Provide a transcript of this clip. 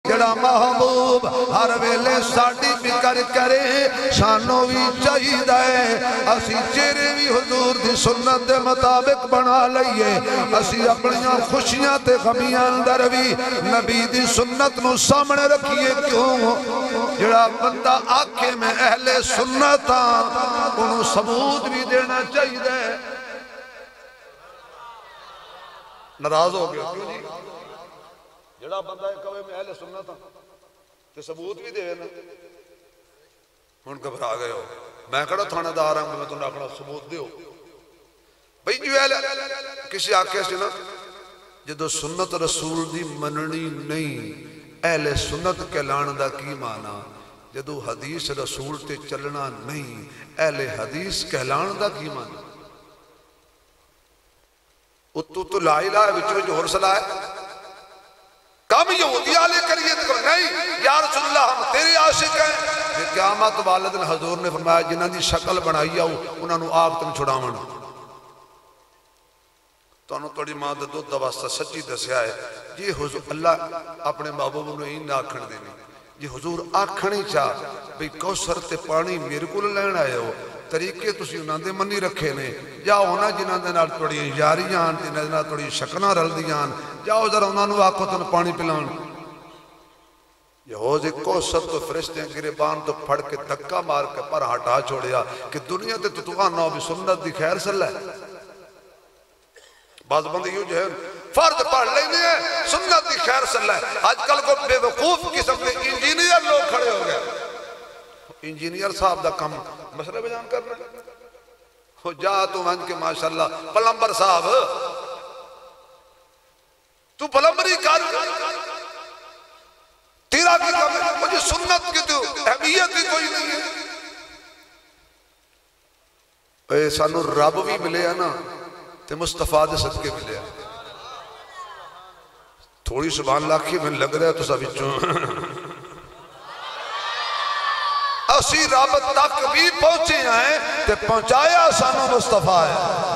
جڑا محبوب ہر ویلے ساڑی فکر کرے سانوں بھی چاہیے اسی چہرے بھی حضور دی سنت دے مطابق بنا لئیے اسی اپنیاں خوشیاں تے غمیاں اندر بھی نبی دی سنت نو سامنے رکھیے کیوں جڑا بندہ آنکھیں میں اہل سنت انہوں ثبوت بھی دینا چاہیے ناراض ہو گیا کیوں جی جڑا بندہ کہے میں اہل سنت تے ثبوت بھی دے نا ہن گھبرا گئے ہو میں کہڑا تھانہ دار ہوں میں تمہیں آکھنا ثبوت دیو بھئی جو اہل کسی آکھے سے نا جدو سنت رسول دی مننی نہیں اہل سنت کہلان دا کی مانا جدو حدیث رسول تے چلنا نہیں اہل حدیث کہلان دا کی مانا تو لا الہ ہے جو حرصلہ ہے کم یہودی آلے کریے تو نہیں یا رسول اللہ ہم تیرے عاشق ہیں کہ قیامت والدن حضور نے فرمایا جنہاں دی شکل بنائی آؤ انہاں نو آپ تم چھڑاون تو انہوں توڑی ماں دے دو دوستہ سچی دسیا ہے جی حضور اللہ اپنے محبوب نے ہی نہ آکھن دینی جی حضور آکھنی چاہ بھئی کوثر تے پانی میرے کو لین آئے ہو طریقے تسی انہاں دے منی رکھے نے جاؤ ہونا جنہاں دے نال توڑی یاریاں جنہاں دے نال توڑی شکنہ رل دیاں جاؤ ذرا انہاں نو آکھو تن پانی پلان یہ حوض کوثر تو فرشتے گریبان تو پھڑ کے دھکا مار کے پر ہٹا چھوڑیا کہ دنیا تے تو نہ بھی سنت دی خیر صلی اللہ بعض بندے یوں جو ہے فرد پڑھ لینے ہیں سنت دی خیر صلی اللہ آج کل کو بے وقوف قسم کے انجینئر لوگ کھڑے ہو گئے انجینئر صاحب دا کم مسئلہ بیان کرنا ہو جا تو ہنج کے ماشاءاللہ پلمبر صاحب تو پلمبری کر تیرا کی کم ہے مجھے سنت کی تو اہمیت ہی کوئی نہیں ہے اے سانو رب بھی ملے ہے نا تے مصطفیٰ دے صدقے ملے ہیں تھوڑی سبحان اللہ کی میں لگ رہا ہے تو سبھی چون اسی رب تک بھی پہنچے ہیں تے پہنچایا سانو مصطفیٰ ہے